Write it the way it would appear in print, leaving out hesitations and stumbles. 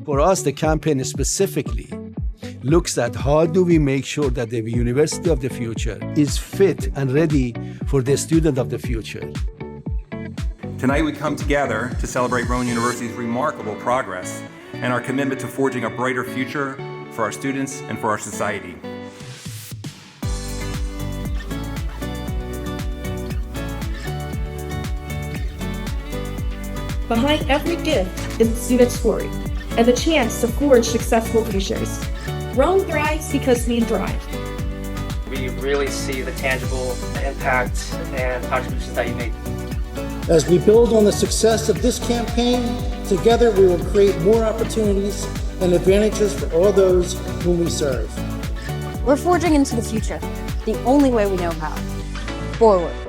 For us, the campaign specifically looks at how do we make sure that the university of the future is fit and ready for the student of the future. Tonight we come together to celebrate Rowan University's remarkable progress and our commitment to forging a brighter future for our students and for our society. Behind every gift is a student story and the chance to forge successful futures. Rowan thrives because we thrive. We really see the tangible impact and contributions that you make. As we build on the success of this campaign, together we will create more opportunities and advantages for all those whom we serve. We're forging into the future, the only way we know how. Forward.